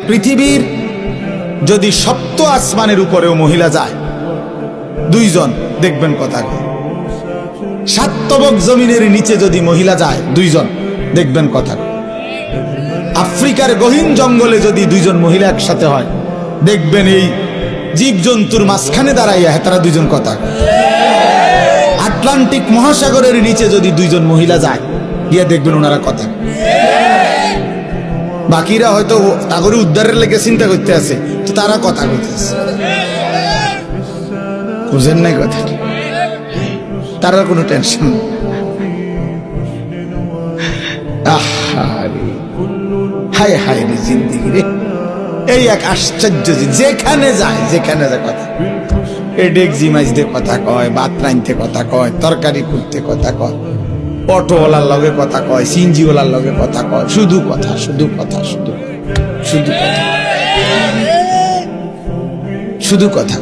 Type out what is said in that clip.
পৃথিবীর যদি সপ্ত আসমানের উপরেও মহিলা যায় দুইজন, দেখবেন কথা কয়। সাত তবক জমিনের নিচে যদি মহিলা যায় দুইজন, দেখবেন কথা কয়। আফ্রিকার গহীন জঙ্গলে যদি দুইজন মহিলা একসাথে হয়, দেখবেন এই জীবজন্তুর মাঝখানে দাঁড়াইয়া তারা দুইজন কথা কয়। আটলান্টিক মহাসাগরের নিচে যদি দুইজন মহিলা যায়, গিয়ে দেখবেন ওনারা কথা কয়। বাকিরা হয়তো তাগরে উদ্ধারের লেগে চিন্তা করতে আছে, তো তারা কথা কইতেছে। বুঝেন নাই কথা, তারা কোনো টেনশন। হায় হায় রে জিন্দিগি রে, এই এক আশ্চর্য। যেখানে যায় কথা, এই ডেকজি মাইজতে কথা কয়, ভাত রাঁধতে কথা কয়, তরকারি করতে কথা কয়, অটোওয়ালার লগে কথা কয়, সিনজিওয়ালার লগে কথা কয়, শুধু কথা, শুধু কথা, শুধু কথা, শুধু কথা, শুধু কথা।